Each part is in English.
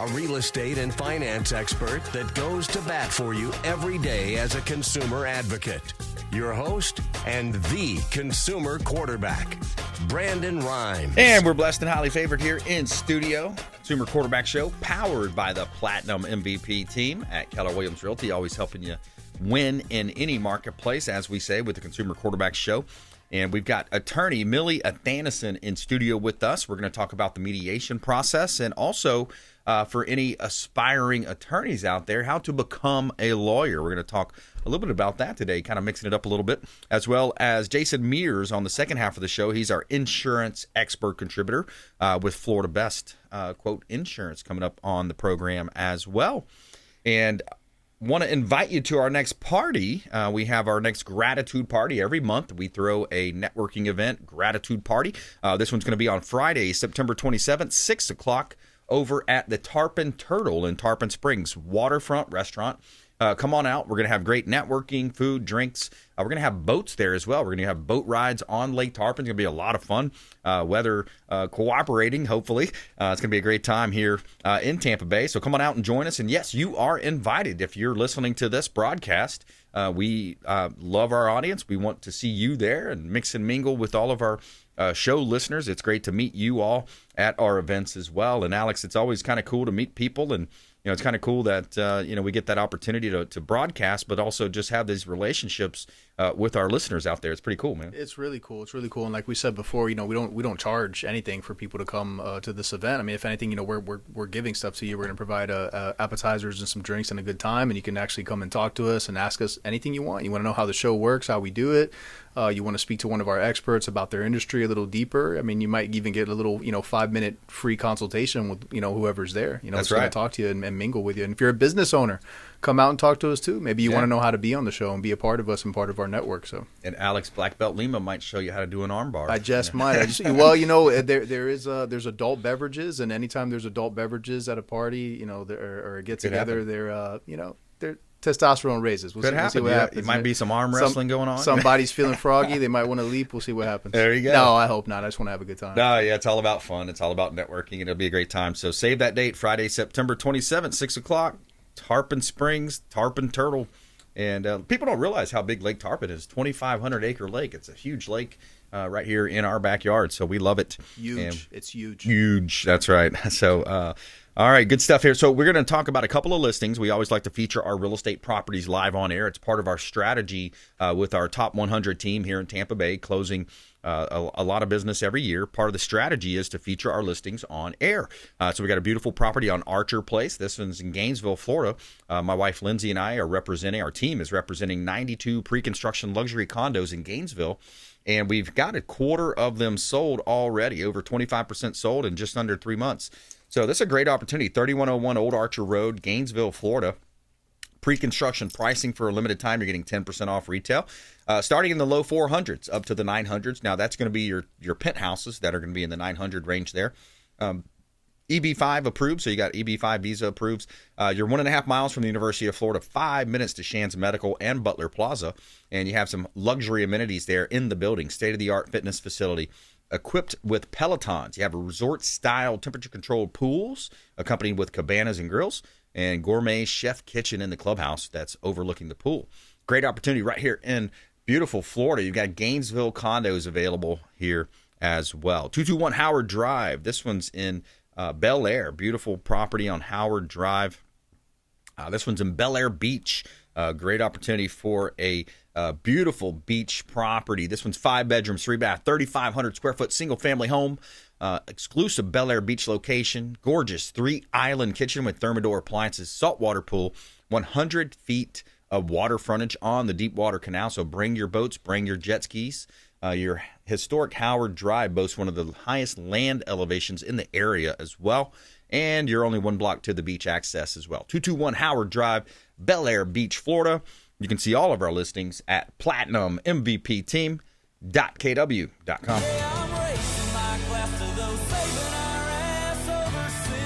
a real estate and finance expert that goes to bat for you every day as a consumer advocate. Your host and the consumer quarterback, Brandon Rimes. And we're blessed and highly favored here in studio. Consumer Quarterback Show, powered by the Platinum MVP team at Keller Williams Realty, always helping you win in any marketplace, as we say, with the Consumer Quarterback Show. And we've got Attorney Milly Athanason in studio with us. We're going to talk about the mediation process and also for any aspiring attorneys out there, how to become a lawyer. We're going to talk a little bit about that today, kind of mixing it up a little bit, as well as Jason Mears on the second half of the show. He's our insurance expert contributor with Florida Best, quote, insurance coming up on the program as well. And want to invite you to our next party. We have our next gratitude party every month. We throw a networking event, gratitude party. This one's going to be on Friday, September 27th, 6 o'clock over at the Tarpon Turtle in Tarpon Springs Waterfront Restaurant. Come on out. We're going to have great networking, food, drinks. We're going to have boats there as well. We're going to have boat rides on Lake Tarpon. It's going to be a lot of fun. Weather cooperating, hopefully. It's going to be a great time here in Tampa Bay. So come on out and join us. And yes, you are invited. If you're listening to this broadcast, we love our audience. We want to see you there and mix and mingle with all of our show listeners. It's great to meet you all at our events as well. And Alex, it's always kind of cool to meet people, and it's kind of cool that we get that opportunity to broadcast, but also just have these relationships with our listeners out there. It's pretty cool, man. It's really cool. It's really cool. And like we said before, we don't charge anything for people to come to this event. I mean, if anything, we're giving stuff to you. We're going to provide appetizers and some drinks and a good time, and you can actually come and talk to us and ask us anything you want. You want to know how the show works, how we do it. You want to speak to one of our experts about their industry a little deeper. I mean, you might even get a little 5-minute free consultation with whoever's there. That's going right. to talk to you and mingle with you. And if you're a business owner, come out and talk to us too. Maybe you want to know how to be on the show and be a part of us and part of our network. So, and Alex, BlackBelt Lima might show you how to do an arm bar. I just might. There's adult beverages, and anytime there's adult beverages at a party, or a get together, they're testosterone raises. Could happen. We'll see what happens. It might be some arm wrestling going on. Somebody's feeling froggy. They might want to leap. We'll see what happens. There you go. No, I hope not. I just want to have a good time. No, yeah, it's all about fun. It's all about networking, and it'll be a great time. So save that date, Friday, September 27th, 6 o'clock, Tarpon Springs, Tarpon Turtle. And people don't realize how big Lake Tarpon is. 2,500-acre lake. It's a huge lake right here in our backyard, so we love it. Huge. It's huge. Huge. That's right. So, all right, good stuff here. So we're going to talk about a couple of listings. We always like to feature our real estate properties live on air. It's part of our strategy with our top 100 team here in Tampa Bay, closing a lot of business every year. Part of the strategy is to feature our listings on air. So we got a beautiful property on Archer Place. This one's in Gainesville, Florida. My wife Lindsay and I are representing, our team is representing 92 pre-construction luxury condos in Gainesville. And we've got a quarter of them sold already, over 25% sold in just under 3 months. So this is a great opportunity. 3101 Old Archer Road, Gainesville, Florida. Pre-construction pricing for a limited time. You're getting 10% off retail. Starting in the low 400s up to the 900s. Now that's going to be your penthouses that are going to be in the 900 range there. EB5 approved, so you got EB5 visa approved. You're 1.5 miles from the University of Florida, 5 minutes to Shands Medical and Butler Plaza, and you have some luxury amenities there in the building, state-of-the-art fitness facility, equipped with Pelotons. You have a resort-style temperature-controlled pools, accompanied with cabanas and grills, and gourmet chef kitchen in the clubhouse that's overlooking the pool. Great opportunity right here in beautiful Florida. You've got Gainesville condos available here as well. 221 Howard Drive. This one's in Bel Air, beautiful property on Howard Drive. This one's in Bel Air Beach. Great opportunity for a beautiful beach property. This one's 5 bedrooms, 3 bath, 3,500 square foot single family home. Exclusive Bel Air Beach location. Gorgeous 3-island kitchen with Thermador appliances, saltwater pool, 100 feet of water frontage on the deep water canal. So bring your boats, bring your jet skis. Your historic Howard Drive boasts one of the highest land elevations in the area as well. And you're only 1 block to the beach access as well. 221 Howard Drive, Bel Air Beach, Florida. You can see all of our listings at platinummvpteam.kw.com.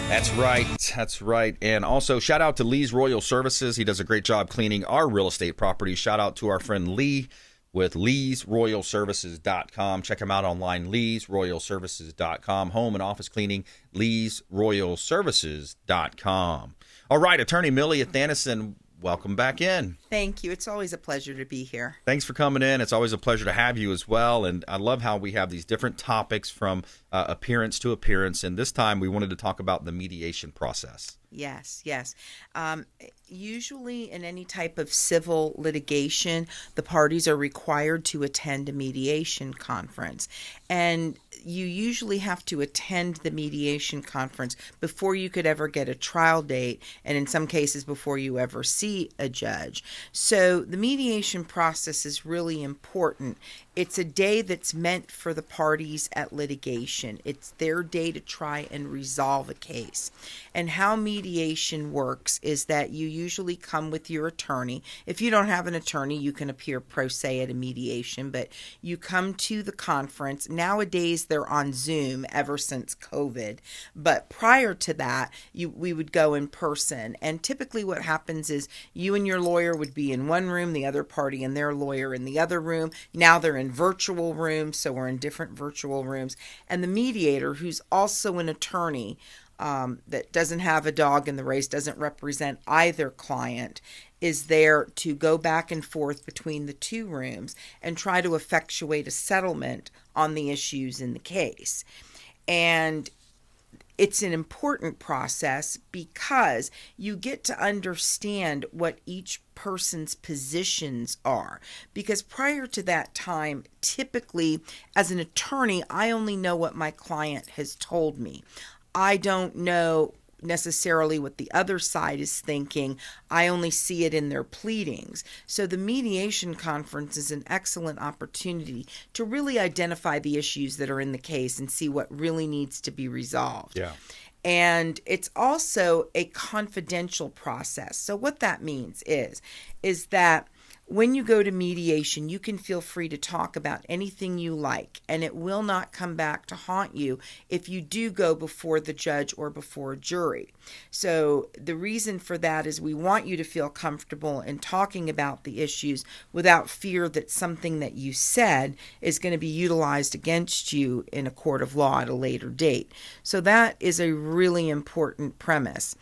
That's right. That's right. And also, shout out to Lee's Royal Services. He does a great job cleaning our real estate properties. Shout out to our friend Lee. with leesroyalservices.com. Check them out online, leesroyalservices.com. Home and office cleaning, leesroyalservices.com. All right, Attorney Milly Athanason, welcome back in. Thank you. It's always a pleasure to be here. Thanks for coming in. It's always a pleasure to have you as well. And I love how we have these different topics from appearance to appearance. And this time we wanted to talk about the mediation process. Yes. Usually in any type of civil litigation, the parties are required to attend a mediation conference. And you usually have to attend the mediation conference before you could ever get a trial date, and in some cases before you ever see a judge. So the mediation process is really important. It's a day that's meant for the parties at litigation. It's their day to try and resolve a case. And how mediation works is that you usually come with your attorney. If you don't have an attorney, you can appear pro se at a mediation, but you come to the conference. Nowadays, they're on Zoom ever since COVID. But prior to that, we would go in person. And typically what happens is you and your lawyer would be in one room, the other party and their lawyer in the other room. Now they're in virtual rooms, so we're in different virtual rooms. And the mediator, who's also an attorney, that doesn't have a dog in the race, doesn't represent either client, is there to go back and forth between the two rooms and try to effectuate a settlement on the issues in the case. And it's an important process because you get to understand what each person's positions are. Because prior to that time, typically as an attorney, I only know what my client has told me. I don't know necessarily what the other side is thinking. I only see it in their pleadings. So the mediation conference is an excellent opportunity to really identify the issues that are in the case and see what really needs to be resolved. Yeah. And it's also a confidential process. So what that means is that when you go to mediation, you can feel free to talk about anything you like, and it will not come back to haunt you if you do go before the judge or before a jury. So the reason for that is we want you to feel comfortable in talking about the issues without fear that something that you said is going to be utilized against you in a court of law at a later date. So that is a really important premise.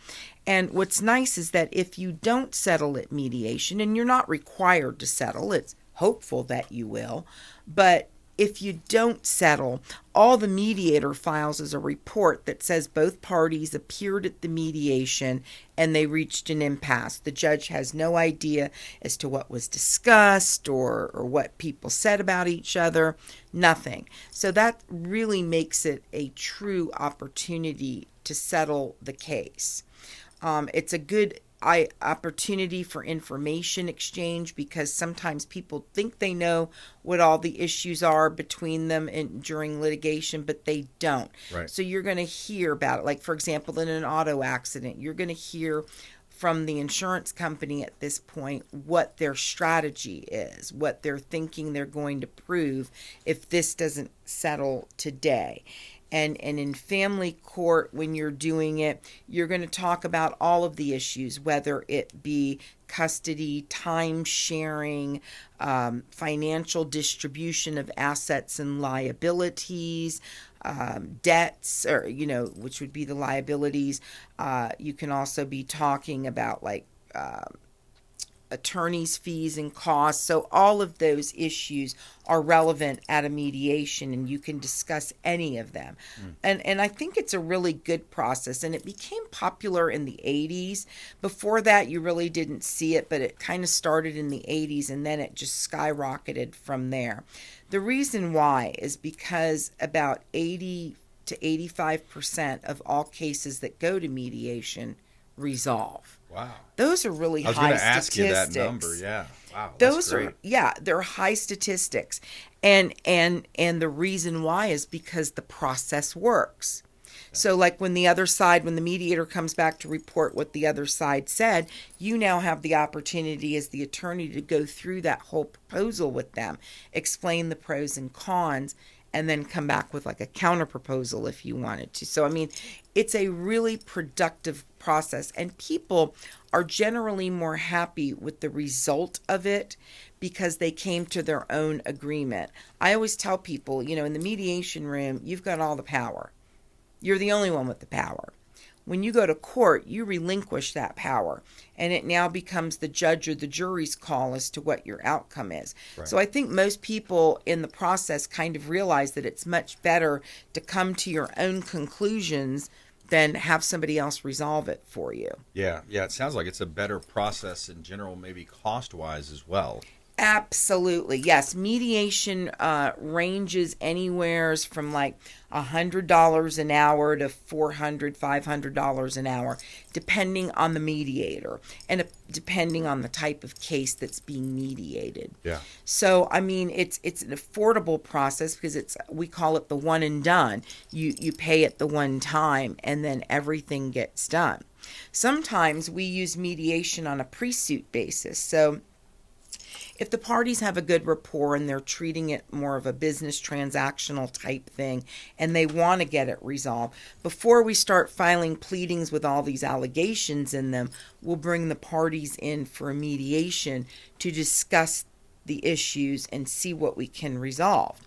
And what's nice is that if you don't settle at mediation, and you're not required to settle, it's hopeful that you will, but if you don't settle, all the mediator files is a report that says both parties appeared at the mediation and they reached an impasse. The judge has no idea as to what was discussed or what people said about each other, nothing. So that really makes it a true opportunity to settle the case. It's a good opportunity for information exchange because sometimes people think they know what all the issues are between them during litigation, but they don't. Right. So you're going to hear about it. Like, for example, in an auto accident, you're going to hear from the insurance company at this point what their strategy is, what they're thinking they're going to prove if this doesn't settle today. And in family court, when you're doing it, you're going to talk about all of the issues, whether it be custody, time sharing, financial distribution of assets and liabilities, debts, or, which would be the liabilities. You can also be talking about attorney's fees and costs. So all of those issues are relevant at a mediation, and you can discuss any of them. And I think it's a really good process, and it became popular in the 80s. Before that, you really didn't see it, but it kind of started in the 80s, and then it just skyrocketed from there. The reason why is because about 80 to 85% of all cases that go to mediation resolve. Wow. Those are really high statistics. I was going to ask you that number. Yeah. Wow. That's great. They're high statistics. And the reason why is because the process works. So like when the mediator comes back to report what the other side said, you now have the opportunity as the attorney to go through that whole proposal with them, explain the pros and cons, and then come back with like a counter proposal if you wanted to. So, I mean, it's a really productive process, and people are generally more happy with the result of it because they came to their own agreement. I always tell people, in the mediation room, you've got all the power. You're the only one with the power. When you go to court, you relinquish that power, and it now becomes the judge or the jury's call as to what your outcome is. Right. So I think most people in the process kind of realize that it's much better to come to your own conclusions than have somebody else resolve it for you. Yeah, it sounds like it's a better process in general, maybe cost-wise as well. Absolutely, yes. Mediation ranges anywhere from like $100 an hour to $400, $500 an hour, depending on the mediator and depending on the type of case that's being mediated. Yeah. So, I mean, it's an affordable process because we call it the one and done. You pay it the one time, and then everything gets done. Sometimes we use mediation on a pre-suit basis. So, if the parties have a good rapport and they're treating it more of a business transactional type thing and they want to get it resolved, before we start filing pleadings with all these allegations in them, we'll bring the parties in for a mediation to discuss the issues and see what we can resolve.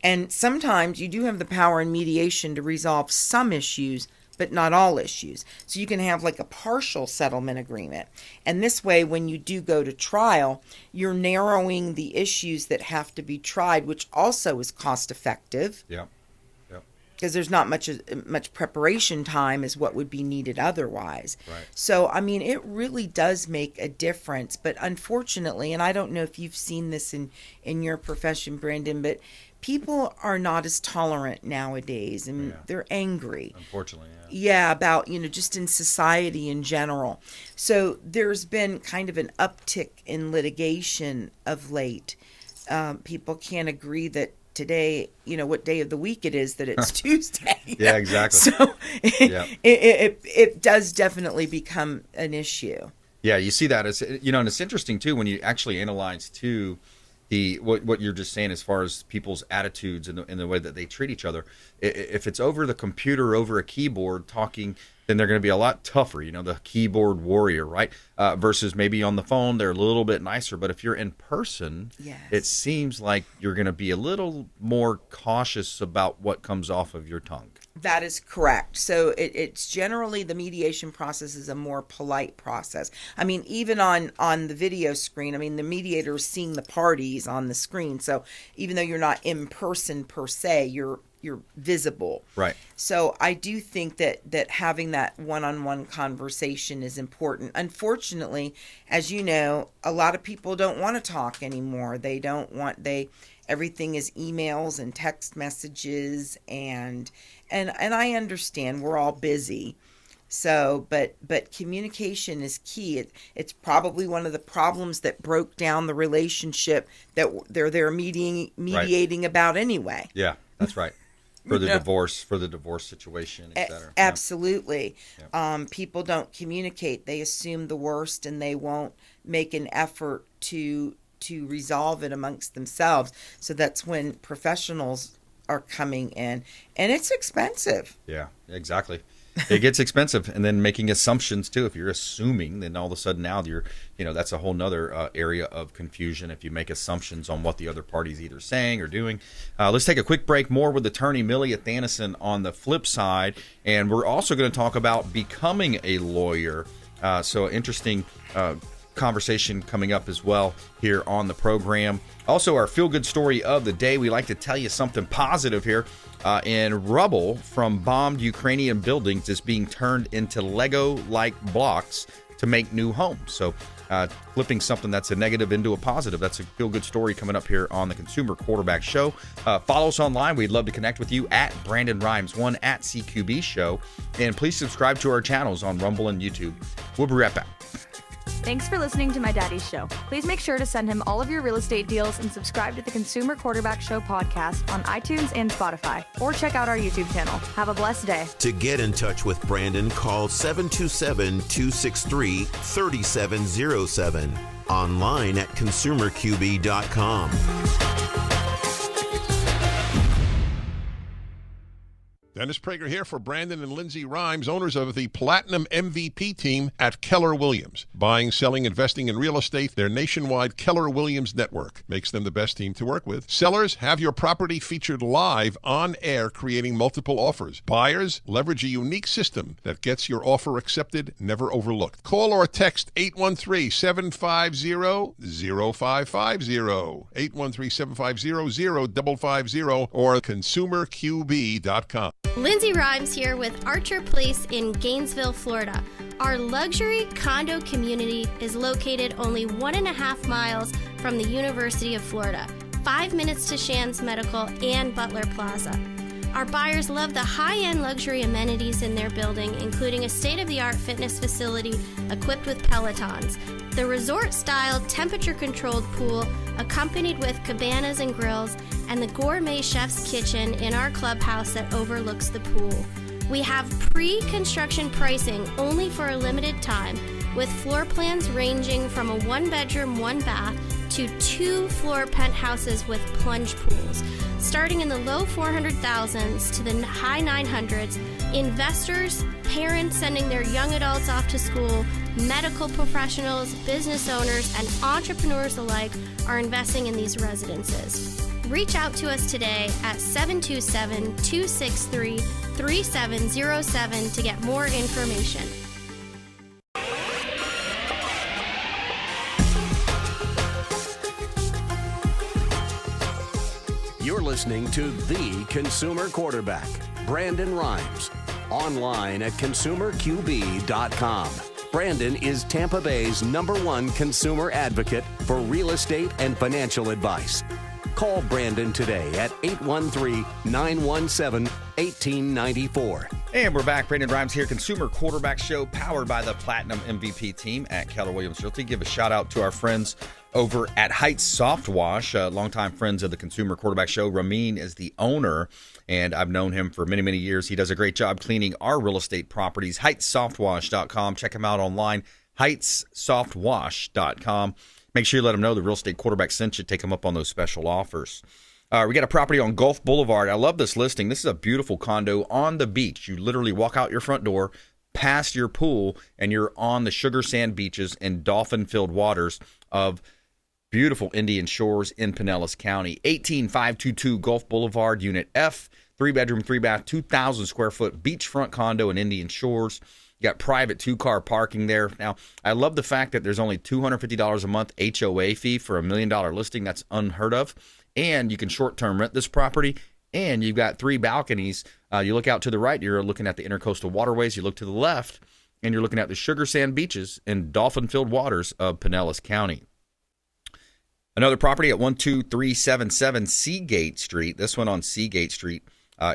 And sometimes you do have the power in mediation to resolve some issues, but not all issues. So you can have like a partial settlement agreement. And this way, when you do go to trial, you're narrowing the issues that have to be tried, which also is cost effective. Yeah. Because there's not much preparation time as what would be needed otherwise. Right. So, I mean, it really does make a difference. But unfortunately, and I don't know if you've seen this in your profession, Brandon, but people are not as tolerant nowadays, and they're angry. Unfortunately, yeah. About, just in society in general. So there's been kind of an uptick in litigation of late. People can't agree that today, what day of the week it is, that it's Tuesday. Yeah, exactly. So it does definitely become an issue. Yeah, you see that as, and it's interesting too when you actually analyze too what you're just saying as far as people's attitudes and the way that they treat each other. If it's over the computer, over a keyboard talking, then they're going to be a lot tougher, the keyboard warrior, right? Versus maybe on the phone, they're a little bit nicer. But if you're in person, yes, it seems like you're going to be a little more cautious about what comes off of your tongue. That is correct. So it's generally, the mediation process is a more polite process. I mean, even on the video screen, the mediator is seeing the parties on the screen. So even though you're not in person per se, you're visible. Right. So I do think that having that one-on-one conversation is important. Unfortunately, as you know, a lot of people don't want to talk anymore. Everything is emails and text messages, and I understand we're all busy. So, but communication is key. It's probably one of the problems that broke down the relationship that they're mediating about anyway. Yeah, that's right. For the divorce situation, et cetera. Absolutely. Yeah. People don't communicate. They assume the worst, and they won't make an effort to resolve it amongst themselves. So that's when professionals are coming in, and it's expensive. Yeah, exactly. It gets expensive, and then making assumptions too. If you're assuming, then all of a sudden now that's a whole nother area of confusion. If you make assumptions on what the other party's either saying or doing. Let's take a quick break. More with Attorney Milly Athanason on the flip side, and we're also going to talk about becoming a lawyer. So interesting conversation coming up as well here on the program. Also, our feel-good story of the day. We like to tell you something positive here. And rubble from bombed Ukrainian buildings is being turned into Lego-like blocks to make new homes. So flipping something that's a negative into a positive. That's a feel-good story coming up here on the Consumer Quarterback Show. Follow us online. We'd love to connect with you at Brandon Rimes 1 at CQB Show. And please subscribe to our channels on Rumble and YouTube. We'll be right back. Thanks for listening to my daddy's show. Please make sure to send him all of your real estate deals and subscribe to the Consumer Quarterback Show podcast on iTunes and Spotify, or check out our YouTube channel. Have a blessed day. To get in touch with Brandon, call 727-263-3707. Online at consumerqb.com. Dennis Prager here for Brandon and Lindsay BRimes, owners of the Platinum MVP team at Keller Williams. Buying, selling, investing in real estate, their nationwide Keller Williams network makes them the best team to work with. Sellers, have your property featured live on air, creating multiple offers. Buyers, leverage a unique system that gets your offer accepted, never overlooked. Call or text 813-750-0550, 813-750-0550, or consumerqb.com. Lindsay BRimes here with Archer Place in Gainesville, Florida. Our luxury condo community is located only 1.5 miles from the University of Florida, 5 minutes to Shands Medical and Butler Plaza. Our buyers love the high-end luxury amenities in their building, including a state-of-the-art fitness facility equipped with Pelotons, the resort-style temperature-controlled pool accompanied with cabanas and grills, and the gourmet chef's kitchen in our clubhouse that overlooks the pool. We have pre-construction pricing only for a limited time, with floor plans ranging from a 1-bedroom, 1-bath to 2-floor penthouses with plunge pools. Starting in the low 400,000s to the high 900s, investors, parents sending their young adults off to school, medical professionals, business owners, and entrepreneurs alike are investing in these residences. Reach out to us today at 727-263-3707 to get more information. You're listening to The Consumer Quarterback, Brandon BRimes, online at consumerqb.com. Brandon is Tampa Bay's #1 consumer advocate for real estate and financial advice. Call Brandon today at 813-917-1894. And we're back. Brandon BRimes here, Consumer Quarterback Show, powered by the Platinum MVP team at Keller Williams Realty. Give a shout out to our friends over at Heights Soft Wash, longtime friends of the Consumer Quarterback Show. Ramin is the owner, and I've known him for many, many years. He does a great job cleaning our real estate properties. HeightsSoftWash.com. Check him out online, HeightsSoftWash.com. Make sure you let him know the real estate quarterback sent you. Take him up on those special offers. We got a property on Gulf Boulevard. I love this listing. This is a beautiful condo on the beach. You literally walk out your front door, past your pool, and you're on the sugar sand beaches and dolphin-filled waters of beautiful Indian Shores in Pinellas County. 18522 Gulf Boulevard, Unit F, 3-bedroom, 3-bath, 2,000 square foot beachfront condo in Indian Shores. You got private 2-car parking there. Now, I love the fact that there's only $250 a month HOA fee for $1 million listing. That's unheard of. And you can short-term rent this property. And you've got 3 balconies. You look out to the right, you're looking at the intercoastal waterways. You look to the left, and you're looking at the sugar sand beaches and dolphin-filled waters of Pinellas County. Another property at 12377 Seagate Street. This one on Seagate Street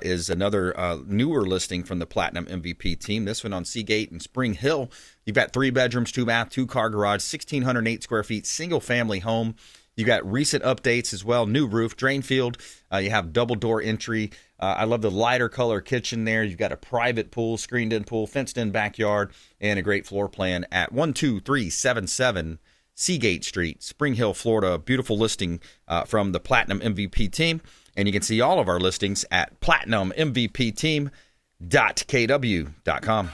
is another newer listing from the Platinum MVP team. This one on Seagate and Spring Hill. You've got 3 bedrooms, 2-bath, 2-car garage, 1,608 square feet, single-family home. You got recent updates as well, new roof, drain field. You have double door entry. I love the lighter color kitchen there. You've got a private pool, screened-in pool, fenced-in backyard, and a great floor plan at 12377 Seagate Street, Spring Hill, Florida. Beautiful listing from the Platinum MVP team. And you can see all of our listings at platinummvpteam.kw.com.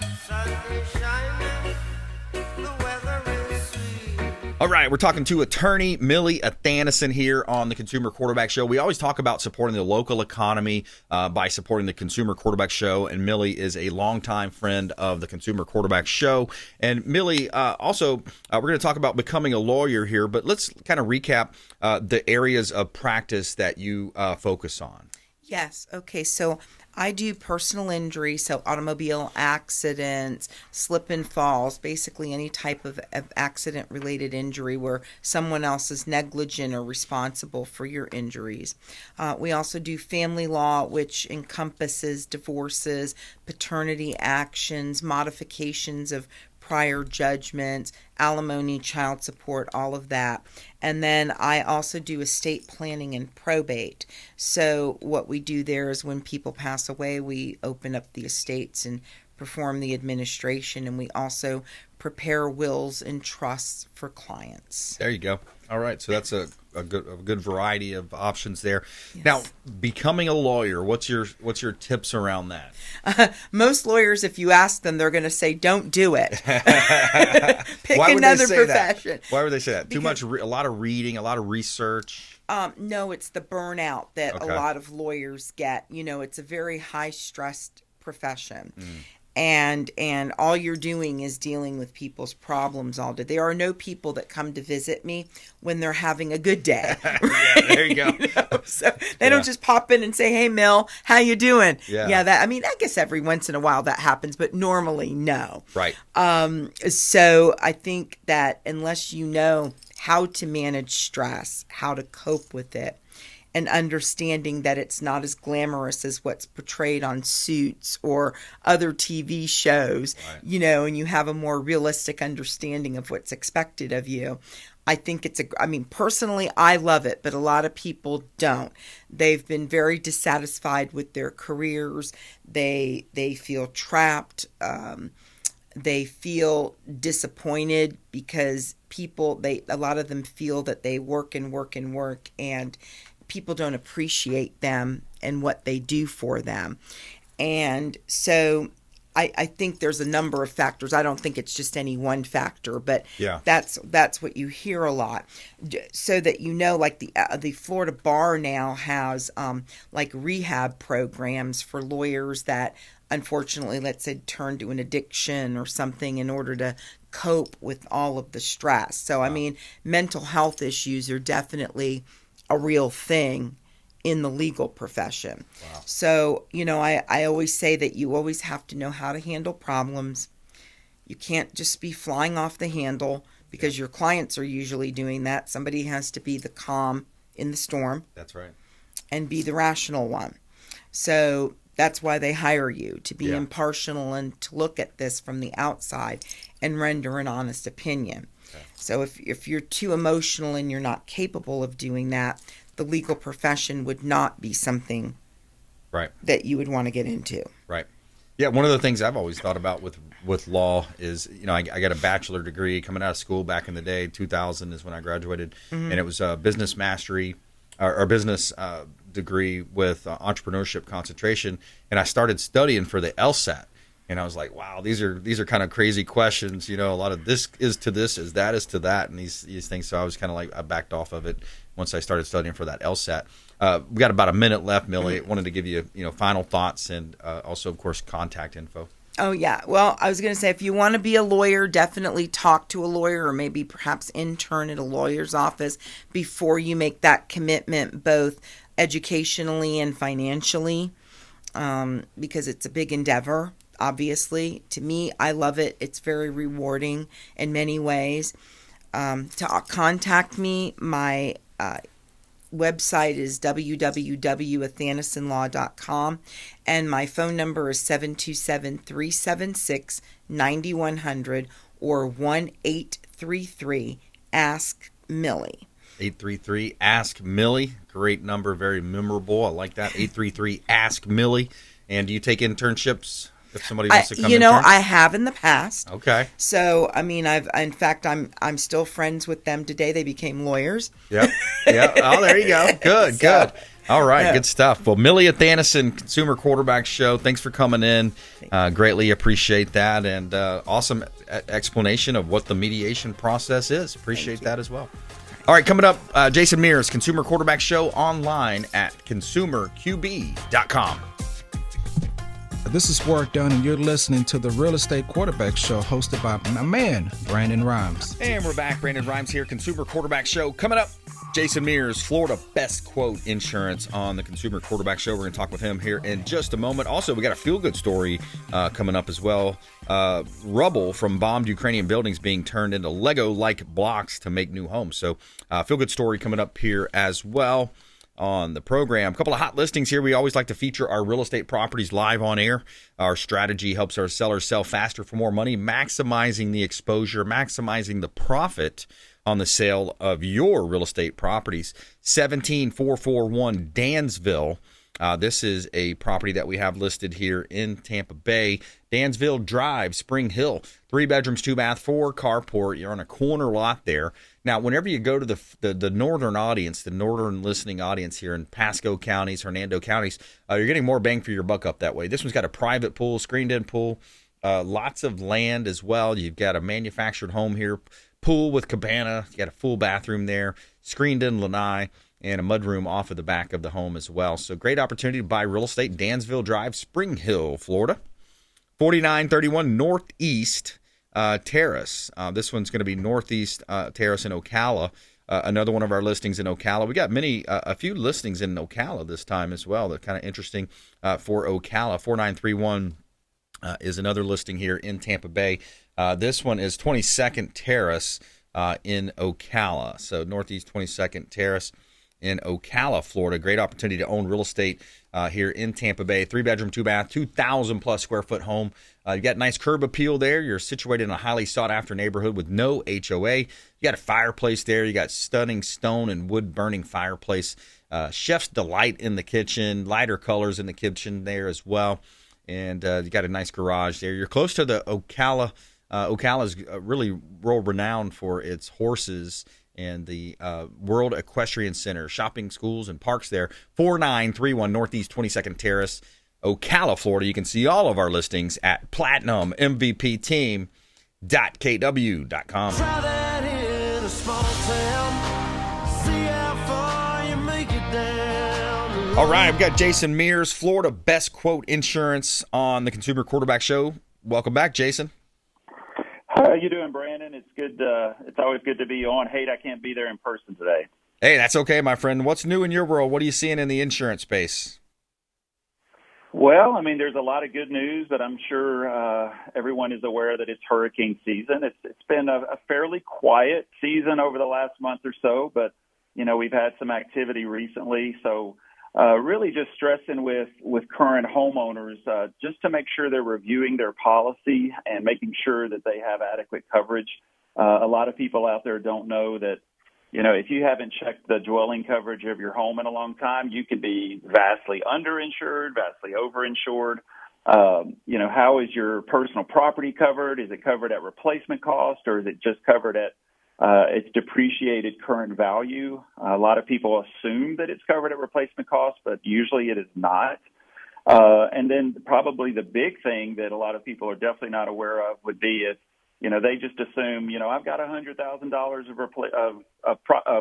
All right, we're talking to Attorney Milly Athanason here on the Consumer Quarterback Show. We always talk about supporting the local economy by supporting the Consumer Quarterback Show, and Milly is a longtime friend of the Consumer Quarterback Show. And Milly, also, we're going to talk about becoming a lawyer here, but let's kind of recap the areas of practice that you focus on. Yes. Okay. So I do personal injury, so automobile accidents, slip and falls, basically any type of accident-related injury where someone else is negligent or responsible for your injuries. We also do family law, which encompasses divorces, paternity actions, modifications of prior judgments, alimony, child support, all of that. And then I also do estate planning and probate. So what we do there is when people pass away, we open up the estates and perform the administration, and we also prepare wills and trusts for clients. There you go. All right, so that's a a good variety of options there. Yes. Now, becoming a lawyer, what's your tips around that? Most lawyers, if you ask them, they're going to say, "Don't do it." Pick Why would another they say profession. That? Why would they say that? Too much, a lot of reading, a lot of research. No, it's the burnout that a lot of lawyers get. It's a very high stressed profession. And all you're doing is dealing with people's problems all day. There are no people that come to visit me when they're having a good day. Right? Yeah, there you go. So they don't just pop in and say, "Hey, Mill, how you doing?" Yeah. I guess every once in a while that happens, but normally no. Right. So I think that unless you know how to manage stress, how to cope with it, and understanding that it's not as glamorous as what's portrayed on Suits or other TV shows, right, and you have a more realistic understanding of what's expected of you. I think personally, I love it, but a lot of people don't. They've been very dissatisfied with their careers. They feel trapped. They feel disappointed because a lot of them feel that they work and work and work, and people don't appreciate them and what they do for them. And so I think there's a number of factors. I don't think it's just any one factor, but that's what you hear a lot. So that like the Florida Bar now has like rehab programs for lawyers that unfortunately, let's say, turn to an addiction or something in order to cope with all of the stress. So mental health issues are definitely a real thing in the legal profession. Wow. So, I always say that you always have to know how to handle problems. You can't just be flying off the handle because your clients are usually doing that. Somebody has to be the calm in the storm. That's right. And be the rational one. So that's why they hire you, to be impartial and to look at this from the outside and render an honest opinion. Okay. So if you're too emotional and you're not capable of doing that, the legal profession would not be something that you would want to get into. Right. Yeah, one of the things I've always thought about with law is, I got a bachelor degree coming out of school back in the day. 2000 is when I graduated, and it was a business mastery or business degree with entrepreneurship concentration, and I started studying for the LSAT. And I was like, wow, these are kind of crazy questions. A lot of this is to this, is that is to that, and these things. So I was kind of like, I backed off of it once I started studying for that LSAT. We got about a minute left, Millie. Wanted to give you, final thoughts and also, of course, contact info. Oh, yeah. Well, I was going to say, if you want to be a lawyer, definitely talk to a lawyer or maybe perhaps intern at a lawyer's office before you make that commitment, both educationally and financially, because it's a big endeavor. Obviously, to me, I love it. It's very rewarding in many ways. To contact me, my website is www.athanasonlaw.com, and my phone number is 727-376-9100 or 1-833-ASK-MILLY. 833-ASK-MILLY. Great number, very memorable. I like that. 833-ASK-MILLY. And do you take internships? If somebody wants to come intern? I have in the past. Okay. So, I'm still friends with them today. They became lawyers. Yep. Yeah. Oh, there you go. Good, good. All right, good stuff. Well, Milly Athanason, Consumer Quarterback Show, thanks for coming in. Greatly appreciate that, and awesome explanation of what the mediation process is. Appreciate that as well. All right, coming up, Jason Mears, Consumer Quarterback Show, online at consumerqb.com. This is Work Done, and you're listening to the Real Estate Quarterback Show, hosted by my man, Brandon Rhymes. And we're back. Brandon Rhymes here, Consumer Quarterback Show. Coming up, Jason Mears, Florida Best Quote Insurance on the Consumer Quarterback Show. We're going to talk with him here in just a moment. Also, we got a feel-good story coming up as well. Rubble from bombed Ukrainian buildings being turned into Lego-like blocks to make new homes. So, feel-good story coming up here as well on the program. A couple of hot listings here. We always like to feature our real estate properties live on air. Our strategy helps our sellers sell faster for more money, maximizing the exposure, maximizing the profit on the sale of your real estate properties. 17441 Dansville This is a property that we have listed here in Tampa Bay. Dansville Drive, Spring Hill, 3 bedrooms, 2 bath, 4 carport. You're on a corner lot there. Now, whenever you go to the northern audience, the northern listening audience here in Pasco counties, Hernando counties, you're getting more bang for your buck up that way. This one's got a private pool, screened-in pool, lots of land as well. You've got a manufactured home here, pool with cabana. You got a full bathroom there, screened-in lanai, and a mudroom off of the back of the home as well. So great opportunity to buy real estate. Dansville Drive, Spring Hill, Florida. 4931 Northeast Terrace. This one's going to be Northeast Terrace in Ocala. Another one of our listings in Ocala. We got a few listings in Ocala this time as well. They're kind of interesting for Ocala. 4931 is another listing here in Tampa Bay. This one is 22nd Terrace in Ocala. So Northeast 22nd Terrace in Ocala, Florida. Great opportunity to own real estate here in Tampa Bay. 3 bedroom, 2 bath, 2,000 plus square foot home. You got nice curb appeal there. You're situated in a highly sought after neighborhood with no HOA. You got a fireplace there. You got stunning stone and wood burning fireplace. Chef's delight in the kitchen. Lighter colors in the kitchen there as well. And you got a nice garage there. You're close to the Ocala. Ocala is really world renowned for its horses and the World Equestrian Center, shopping, schools, and parks there. 4931 Northeast 22nd Terrace, Ocala, Florida. You can see all of our listings at platinummvpteam.kw.com. Try that in a small town. See how far you make it down. All right, I've got Jason Mears, Florida Best Quote Insurance on the Consumer Quarterback Show. Welcome back, Jason. How you doing, Brandon? It's good. It's always good to be on. Hate I can't be there in person today. Hey, that's okay, my friend. What's new in your world? What are you seeing in the insurance space? Well, I mean, there's a lot of good news, but I'm sure everyone is aware that it's hurricane season. It's been a fairly quiet season over the last month or so, but, you know, we've had some activity recently. So really just stressing with current homeowners just to make sure they're reviewing their policy and making sure that they have adequate coverage. A lot of people out there don't know that, you know, if you haven't checked the dwelling coverage of your home in a long time, you could be vastly underinsured, vastly overinsured. You know, how is your personal property covered? Is it covered at replacement cost, or is it just covered at its depreciated current value? A lot of people assume that it's covered at replacement cost, but usually it is not. And then probably the big thing that a lot of people are definitely not aware of would be if, you know, they just assume, you know, I've got $100,000 of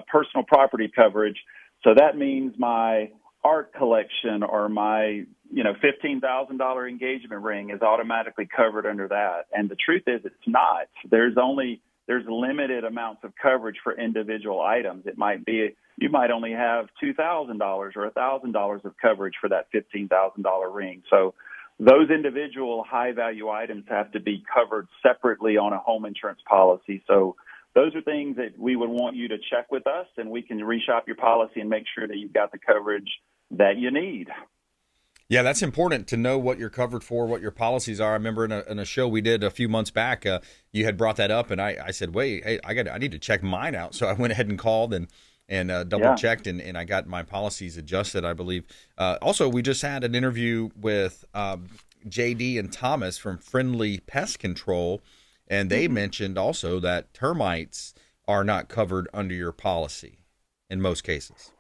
personal property coverage, so that means my art collection or my, you know, $15,000 engagement ring is automatically covered under that. And the truth is, it's not. There's limited amounts of coverage for individual items. It might be you might only have $2,000 or $1,000 of coverage for that $15,000 ring. So those individual high-value items have to be covered separately on a home insurance policy. So those are things that we would want you to check with us, and we can reshop your policy and make sure that you've got the coverage that you need. Yeah, that's important to know what you're covered for, what your policies are. I remember in a show we did a few months back, you had brought that up, and I said, wait, hey, I need to check mine out. So I went ahead and called and double-checked, and I got my policies adjusted, I believe. Also, we just had an interview with J.D. and Thomas from Friendly Pest Control, and they mentioned also that termites are not covered under your policy in most cases.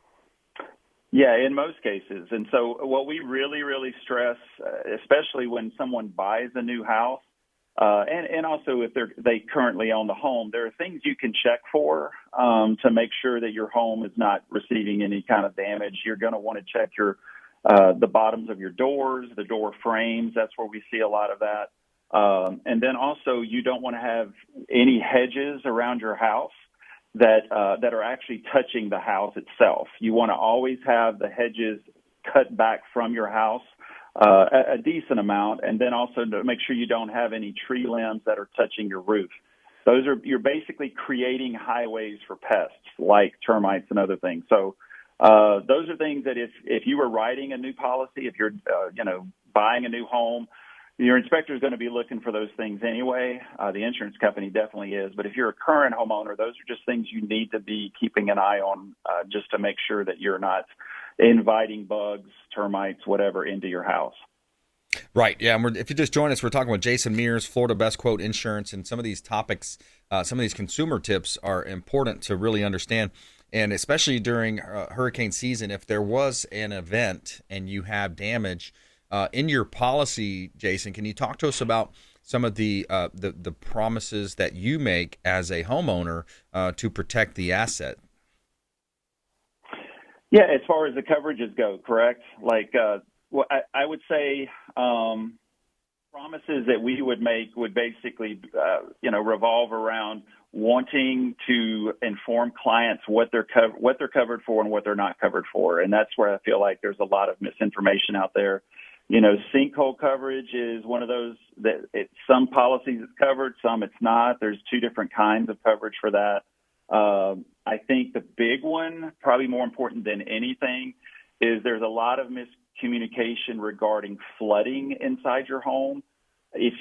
Yeah, in most cases. And so what we really, really stress, especially when someone buys a new house, and also if they currently own the home, there are things you can check for to make sure that your home is not receiving any kind of damage. You're going to want to check the bottoms of your doors, the door frames. That's where we see a lot of that. And then also you don't want to have any hedges around your house that are actually touching the house itself. You want to always have the hedges cut back from your house a decent amount, and then also to make sure you don't have any tree limbs that are touching your roof. You're basically creating highways for pests like termites and other things. So those are things that if you were writing a new policy, if you're buying a new home, your inspector is going to be looking for those things anyway. The insurance company definitely is. But if you're a current homeowner, those are just things you need to be keeping an eye on just to make sure that you're not inviting bugs, termites, whatever into your house. Right. Yeah. And if you just join us, we're talking with Jason Mears, Florida Best Quote Insurance, and some of these topics, some of these consumer tips are important to really understand. And especially during hurricane season, if there was an event and you have damage in your policy, Jason, can you talk to us about some of the promises that you make as a homeowner to protect the asset? Yeah, as far as the coverages go, correct? Like, well, I would say promises that we would make would basically, revolve around wanting to inform clients what they're covered for and what they're not covered for, and that's where I feel like there's a lot of misinformation out there. Sinkhole coverage is one of those that some policies it's covered, some it's not. There's two different kinds of coverage for that. I think the big one, probably more important than anything, is there's a lot of miscommunication regarding flooding inside your home. If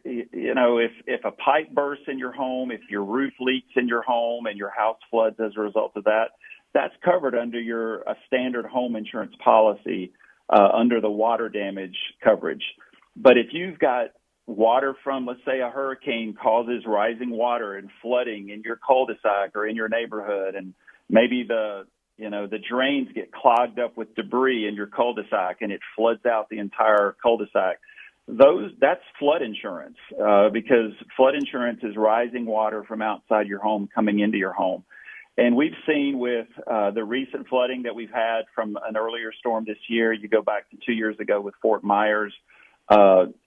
if a pipe bursts in your home, if your roof leaks in your home and your house floods as a result of that, that's covered under a standard home insurance policy under the water damage coverage. But if you've got water from, let's say, a hurricane causes rising water and flooding in your cul-de-sac or in your neighborhood, and maybe the drains get clogged up with debris in your cul-de-sac and it floods out the entire cul-de-sac, that's flood insurance because flood insurance is rising water from outside your home coming into your home. And we've seen with the recent flooding that we've had from an earlier storm this year, you go back to 2 years ago with Fort Myers,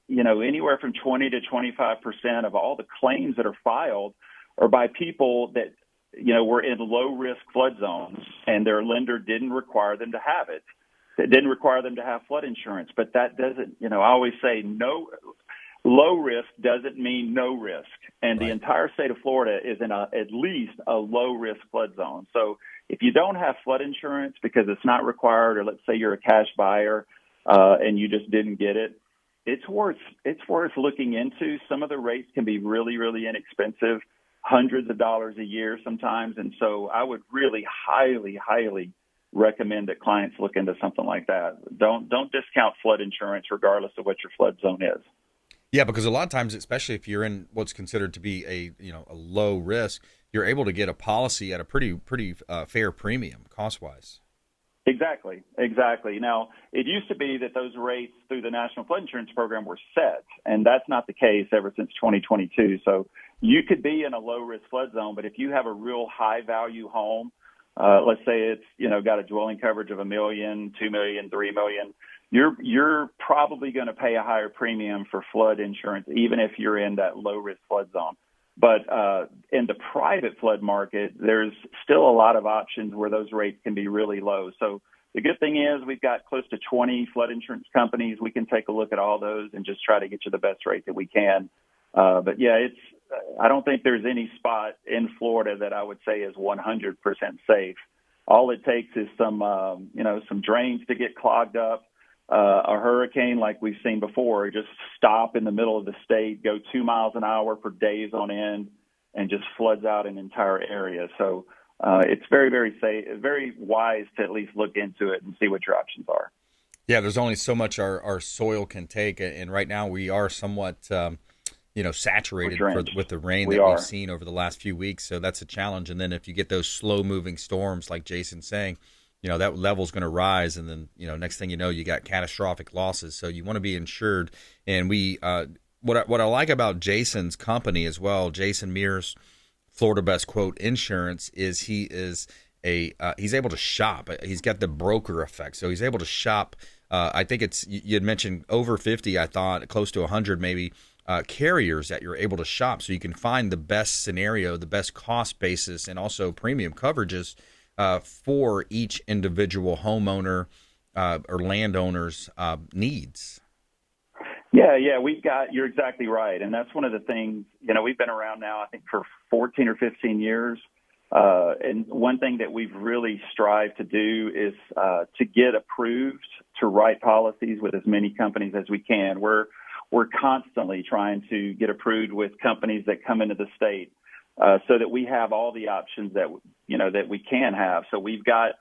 anywhere from 20 to 25% of all the claims that are filed are by people that, were in low-risk flood zones, and their lender didn't require them to have it. It didn't require them to have flood insurance. But that doesn't, I always say no. Low risk doesn't mean no risk. And The entire state of Florida is in at least a low-risk flood zone. So if you don't have flood insurance because it's not required, or let's say you're a cash buyer and you just didn't get it, it's worth looking into. Some of the rates can be really, really inexpensive, hundreds of dollars a year sometimes. And so I would really highly, highly recommend that clients look into something like that. Don't discount flood insurance regardless of what your flood zone is. Yeah, because a lot of times, especially if you're in what's considered to be a low risk, you're able to get a policy at a pretty fair premium cost-wise. Exactly. Now, it used to be that those rates through the National Flood Insurance Program were set, and that's not the case ever since 2022. So you could be in a low-risk flood zone, but if you have a real high-value home, let's say it's got a dwelling coverage of $1 million, $2 million, $3 million, you're probably going to pay a higher premium for flood insurance, even if you're in that low-risk flood zone. But in the private flood market, there's still a lot of options where those rates can be really low. So the good thing is we've got close to 20 flood insurance companies. We can take a look at all those and just try to get you the best rate that we can. But yeah, I don't think there's any spot in Florida that I would say is 100% safe. All it takes is some drains to get clogged up. A hurricane like we've seen before, just stop in the middle of the state, go 2 miles an hour for days on end, and just floods out an entire area. So it's very, very safe, very wise to at least look into it and see what your options are. Yeah, there's only so much our soil can take, and right now we are somewhat saturated with the rain we've seen over the last few weeks. So that's a challenge. And then if you get those slow-moving storms, like Jason's saying, that level's going to rise, and then next thing you know, you got catastrophic losses. So you want to be insured. And we what I like about Jason's company as well, Jason Mears, Florida Best Quote Insurance, is he's able to shop. He's got the broker effect, so he's able to shop. I think you had mentioned over 50. I thought close to 100 maybe. Carriers that you're able to shop, so you can find the best scenario, the best cost basis, and also premium coverages for each individual homeowner or landowner's needs. Yeah, you're exactly right. And that's one of the things, we've been around now, I think, for 14 or 15 years. And one thing that we've really strived to do is to get approved to write policies with as many companies as we can. We're constantly trying to get approved with companies that come into the state so that we have all the options that we can have. So we've got,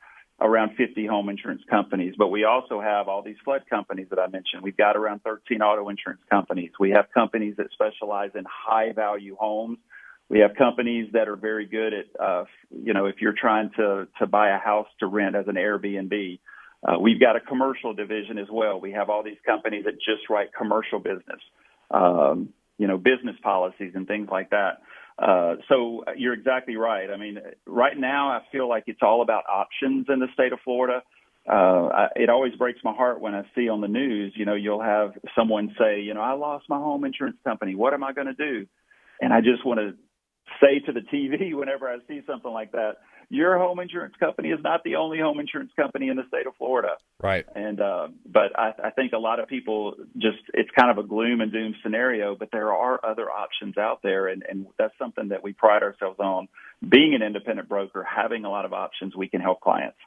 around 50 home insurance companies, but we also have all these flood companies that I mentioned. We've got around 13 auto insurance companies. We have companies that specialize in high value homes. We have companies that are very good at, if you're trying to buy a house to rent as an Airbnb. We've got a commercial division as well. We have all these companies that just write commercial business, business policies and things like that. So you're exactly right. I mean, right now I feel like it's all about options in the state of Florida. It always breaks my heart when I see on the news, you'll have someone say, I lost my home insurance company. What am I going to do? And I just want to say to the TV whenever I see something like that, your home insurance company is not the only home insurance company in the state of Florida. Right. And but I think a lot of people it's kind of a gloom and doom scenario, but there are other options out there, and that's something that we pride ourselves on. Being an independent broker, having a lot of options, we can help clients.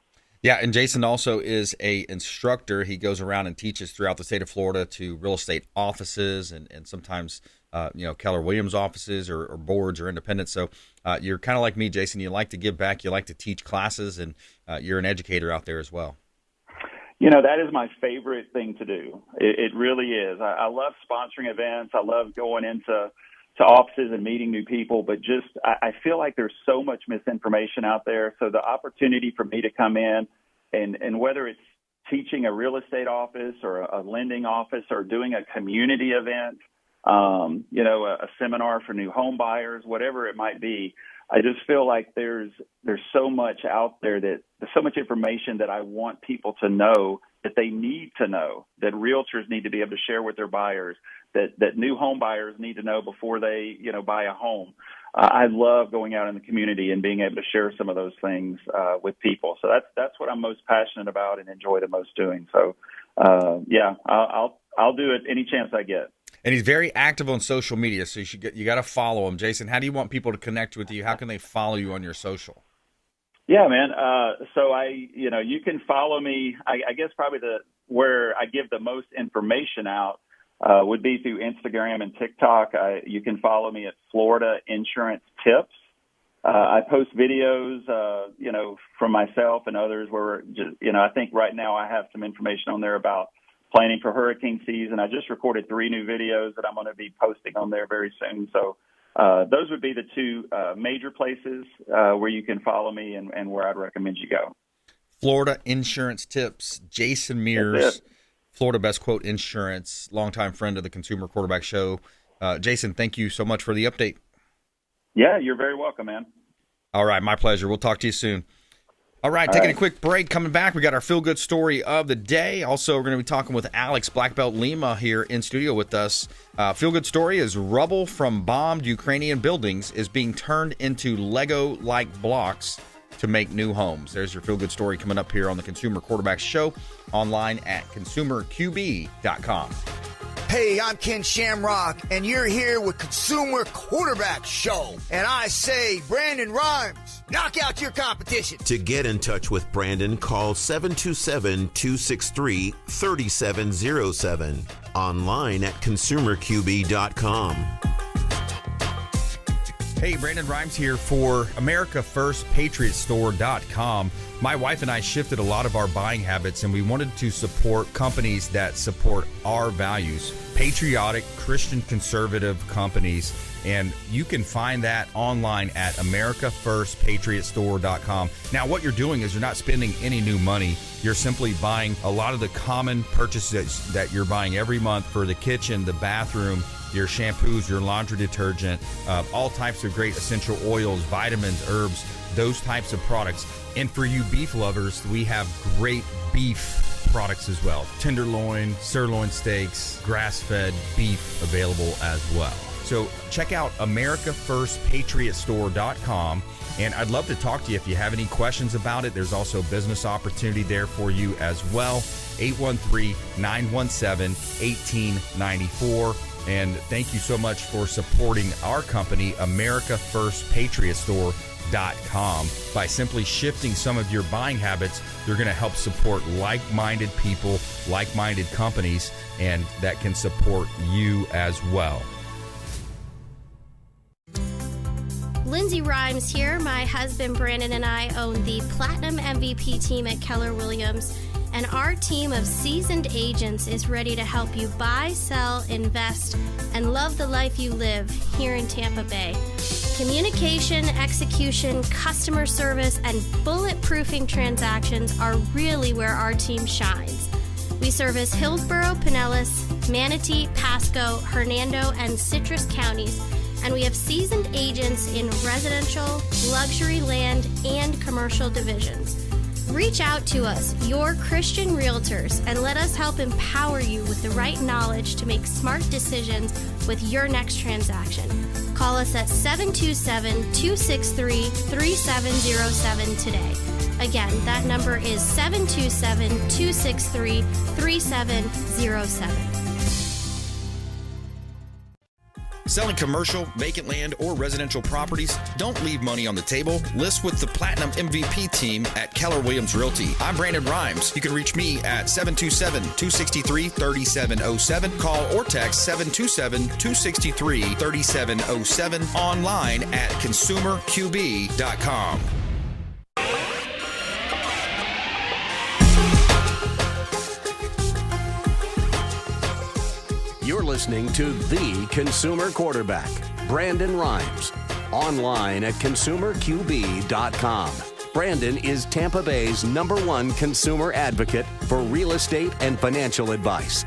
Yeah, and Jason also is a instructor. He goes around and teaches throughout the state of Florida to real estate offices and sometimes Keller Williams offices or boards or independents. So you're kind of like me, Jason. You like to give back. You like to teach classes, and you're an educator out there as well. That is my favorite thing to do. It really is. I love sponsoring events. I love going into offices and meeting new people, but I feel like there's so much misinformation out there. So the opportunity for me to come in and whether it's teaching a real estate office or a lending office or doing a community event, a seminar for new home buyers, whatever it might be, I just feel like there's so much out there there's so much information that I want people to know that they need to know, that realtors need to be able to share with their buyers, that new home buyers need to know before they, buy a home. I love going out in the community and being able to share some of those things with people. So that's what I'm most passionate about and enjoy the most doing. So, I'll do it any chance I get. And he's very active on social media, so you got to follow him. Jason, how do you want people to connect with you? How can they follow you on your social? Yeah, man. So you can follow me. I guess probably where I give the most information out would be through Instagram and TikTok. You can follow me at Florida Insurance Tips. I post videos, from myself and others where, I think right now I have some information on there about planning for hurricane season. I just recorded 3 new videos that I'm going to be posting on there very soon. So those would be the 2 major places where you can follow me and where I'd recommend you go. Florida Insurance Tips, Jason Mears, Florida Best Quote Insurance, longtime friend of the Consumer Quarterback Show. Jason, thank you so much for the update. Yeah, you're very welcome, man. All right, my pleasure. We'll talk to you soon. All right, taking a quick break. Coming back, we got our feel-good story of the day. Also, we're going to be talking with Alex, BlackBelt Lima, here in studio with us. Feel-good story is rubble from bombed Ukrainian buildings is being turned into Lego-like blocks to make new homes. There's your feel-good story coming up here on the Consumer Quarterback Show, online at consumerqb.com. Hey, I'm Ken Shamrock, and you're here with Consumer Quarterback Show. And I say, Brandon Rhymes, knock out your competition. To get in touch with Brandon, call 727-263-3707. Online at consumerqb.com. Hey, Brandon Rhymes here for AmericaFirstPatriotStore.com. My wife and I shifted a lot of our buying habits, and we wanted to support companies that support our values, patriotic, Christian, conservative companies. And you can find that online at AmericaFirstPatriotStore.com. Now, what you're doing is you're not spending any new money. You're simply buying a lot of the common purchases that you're buying every month for the kitchen, the bathroom, your shampoos, your laundry detergent, all types of great essential oils, vitamins, herbs, those types of products. And for you beef lovers, we have great beef products as well. Tenderloin, sirloin steaks, grass-fed beef available as well. So check out AmericaFirstPatriotStore.com. And I'd love to talk to you if you have any questions about it. There's also a business opportunity there for you as well. 813-917-1894. And thank you so much for supporting our company, AmericaFirstPatriotStore.com. By simply shifting some of your buying habits, you're going to help support like-minded people, like-minded companies, and that can support you as well. Lindsay Rhymes here. My husband Brandon and I own the Platinum MVP team at Keller Williams, and our team of seasoned agents is ready to help you buy, sell, invest, and love the life you live here in Tampa Bay. Communication, execution, customer service, and bulletproofing transactions are really where our team shines. We service Hillsborough, Pinellas, Manatee, Pasco, Hernando, and Citrus counties, and we have seasoned agents in residential, luxury land, and commercial divisions. Reach out to us, your Christian realtors, and let us help empower you with the right knowledge to make smart decisions with your next transaction. Call us at 727-263-3707 today. Again, that number is 727-263-3707. Selling commercial, vacant land, or residential properties? Don't leave money on the table. List with the Platinum MVP team at Keller Williams Realty. I'm Brandon Rhymes. You can reach me at 727-263-3707. Call or text 727-263-3707. Online at consumerqb.com. You're listening to the Consumer Quarterback, Brandon Rhymes, online at consumerqb.com. Brandon is Tampa Bay's #1 consumer advocate for real estate and financial advice.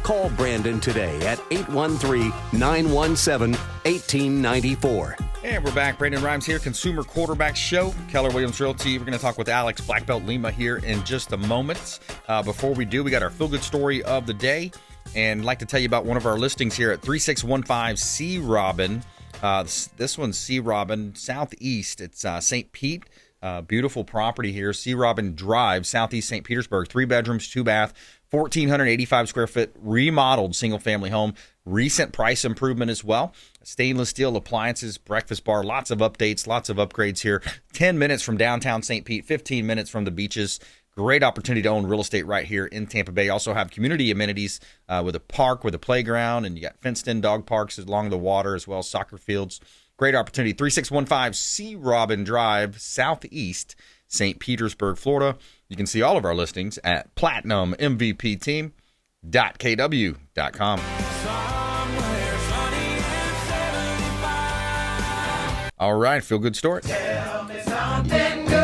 Call Brandon today at 813-917-1894. And we're back. Brandon Rhymes here, Consumer Quarterback Show, Keller Williams Realty. We're going to talk with Alex, BlackBelt Lima, here in just a moment. Before we do, we got our feel-good story of the day. And I'd like to tell you about one of our listings here at 3615 C. Robin. This one's C. Robin Southeast. It's St. Pete. Beautiful property here. C. Robin Drive, Southeast St. Petersburg. 3 bedrooms, 2 bath, 1,485 square foot, remodeled single-family home. Recent price improvement as well. Stainless steel appliances, breakfast bar, lots of updates, lots of upgrades here. 10 minutes from downtown St. Pete, 15 minutes from the beaches. Great opportunity to own real estate right here in Tampa Bay. Also have community amenities with a park, with a playground, and you got fenced-in dog parks along the water as well as soccer fields. Great opportunity. 3615 C. Robin Drive, Southeast St. Petersburg, Florida. You can see all of our listings at platinummvpteam.kw.com. All right, feel good story. Tell me something good.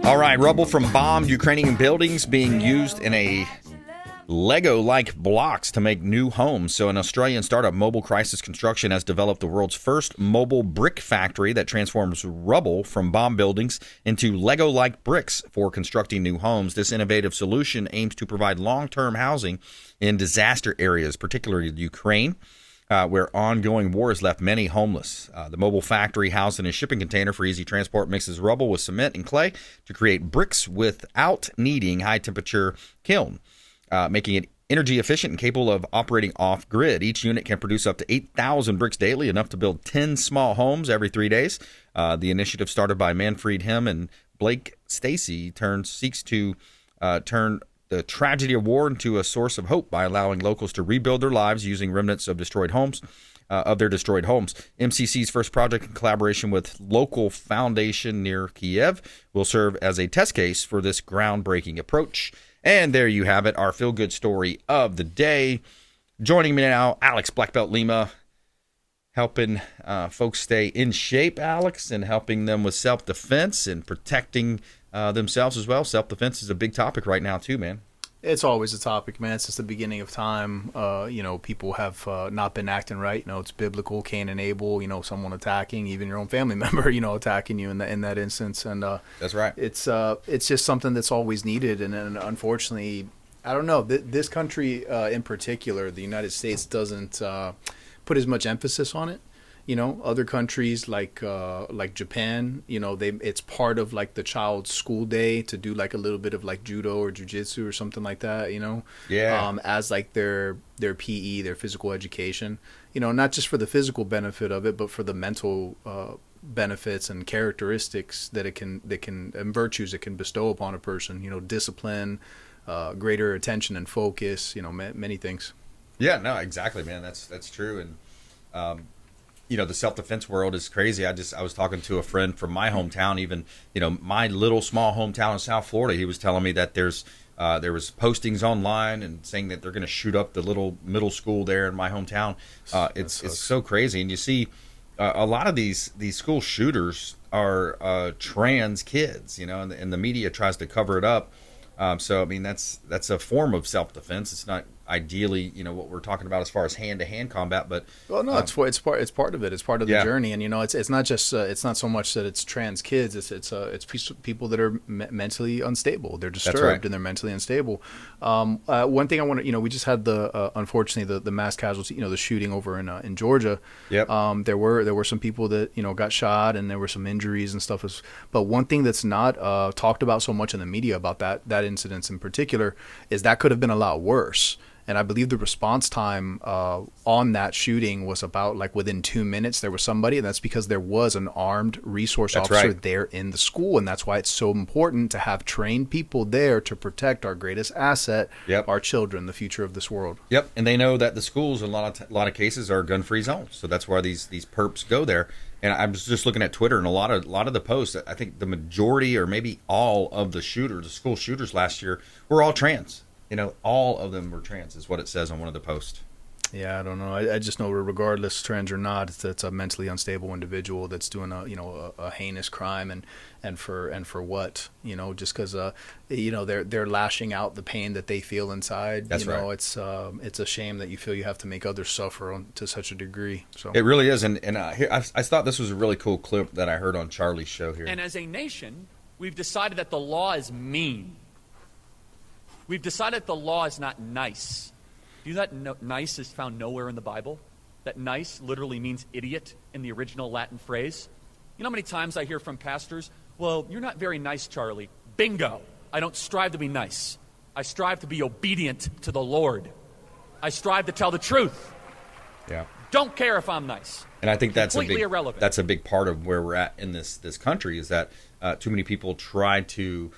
All right, rubble from bombed Ukrainian buildings being used in a Lego-like blocks to make new homes. So an Australian startup, Mobile Crisis Construction, has developed the world's first mobile brick factory that transforms rubble from bomb buildings into Lego-like bricks for constructing new homes. This innovative solution aims to provide long-term housing in disaster areas, particularly Ukraine, where ongoing war has left many homeless. The mobile factory, housed in a shipping container for easy transport, mixes rubble with cement and clay to create bricks without needing high-temperature kiln, making it energy efficient and capable of operating off-grid. Each unit can produce up to 8,000 bricks daily, enough to build 10 small homes every 3 days. The initiative, started by Manfred Him and Blake Stacy, seeks to turn the tragedy of war into a source of hope by allowing locals to rebuild their lives using remnants of destroyed homes, their destroyed homes. MCC's first project, in collaboration with local foundation near Kiev, will serve as a test case for this groundbreaking approach. And there you have it, our feel-good story of the day. Joining me now, Alex, BlackBelt Lima, helping folks stay in shape, Alex, and helping them with self-defense and protecting themselves as well. Self-defense is a big topic right now too, man. It's always a topic, man. Since the beginning of time, people have not been acting right. It's biblical, Cain and Abel, someone attacking, even your own family member, attacking you in that instance. And that's right. It's just something that's always needed. And unfortunately, I don't know, this country in particular, the United States, doesn't put as much emphasis on it. Other countries like Japan, it's part of like the child's school day to do like a little bit of like judo or jujitsu or something like that, as like their PE, their physical education, not just for the physical benefit of it, but for the mental benefits and characteristics that it can and virtues it can bestow upon a person, discipline, greater attention and focus, many things. Yeah, no, exactly, man. That's true. And the self-defense world is crazy. I was talking to a friend from my hometown, even, my little small hometown in South Florida. He was telling me that there was postings online and saying that they're going to shoot up the little middle school there in my hometown. It's so crazy. And you see a lot of these school shooters are trans kids, and the media tries to cover it up. So, I mean, that's a form of self-defense. It's not ideally, what we're talking about as far as hand-to-hand combat, but it's part of it. It's part of the journey, and it's not just it's not so much that it's trans kids. It's people that are mentally unstable. They're disturbed and they're mentally unstable. One thing I want to, we just had unfortunately the mass casualty, the shooting over in Georgia. Yep. There were some people that got shot, and there were some injuries and stuff. But one thing that's not talked about so much in the media about that incident in particular is that could have been a lot worse. And I believe the response time on that shooting was about within 2 minutes there was somebody, and that's because there was an armed resource officer there in the school, and that's why it's so important to have trained people there to protect our greatest asset, our children, the future of this world. Yep, and they know that the schools in a lot of cases are gun-free zones, so that's why these perps go there. And I was just looking at Twitter, and a lot of the posts, I think the majority or maybe all of the school shooters last year were all trans. All of them were trans is what it says on one of the posts. Yeah, I don't know. I just know regardless, trans or not, it's a mentally unstable individual that's doing a heinous crime, and for what? Just because they're lashing out the pain that they feel inside. That's right. It's a shame that you feel you have to make others suffer to such a degree. So it really is. And here I thought this was a really cool clip that I heard on Charlie's show here. And as a nation, we've decided that the law is mean. We've decided the law is not nice. Do you know that nice is found nowhere in the Bible? That nice literally means idiot in the original Latin phrase. You know how many times I hear from pastors, well, you're not very nice, Charlie. Bingo. I don't strive to be nice. I strive to be obedient to the Lord. I strive to tell the truth. Yeah. Don't care if I'm nice. And I think that's completely irrelevant. That's a big part of where we're at in this country is that too many people try to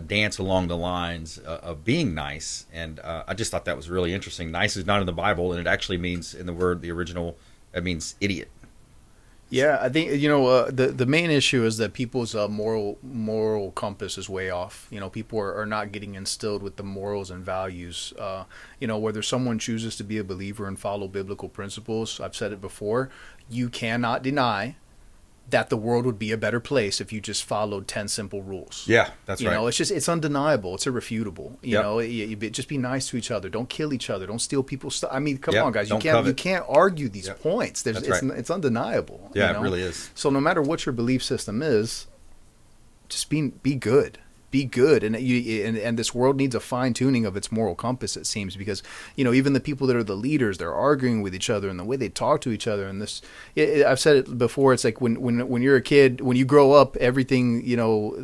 dance along the lines of being nice, and I just thought that was really interesting. Nice is not in the Bible, and it actually means, in the original, it means idiot. Yeah, I think the main issue is that people's moral compass is way off. People are not getting instilled with the morals and values. Whether someone chooses to be a believer and follow biblical principles, I've said it before, you cannot deny that the world would be a better place if you just followed 10 simple rules. Yeah, that's right. It's undeniable. It's irrefutable. Just be nice to each other. Don't kill each other. Don't steal people's stuff. I mean, come on, guys. You can't argue these points. It's undeniable. Yeah, it really is. So no matter what your belief system is, just be good. Be good, and this world needs a fine tuning of its moral compass. It seems because even the people that are the leaders, they're arguing with each other and the way they talk to each other. And I've said it before. It's like when you're a kid, when you grow up, everything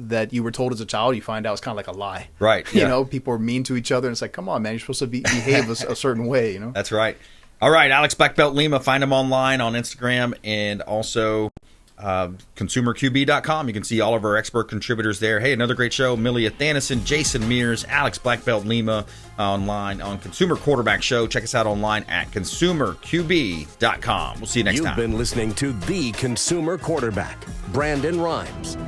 that you were told as a child, you find out is kind of like a lie. Right. Yeah. People are mean to each other, and it's like, come on, man, you're supposed to behave a certain way. That's right. All right, Alex BlackBelt Lima. Find him online on Instagram and also consumerqb.com. You can see all of our expert contributors there. Hey, another great show. Milly Athanason, Jason Mears, Alex BlackBelt Lima online on Consumer Quarterback Show. Check us out online at consumerqb.com. We'll see you next time. You've been listening to The Consumer Quarterback, Brandon Rimes.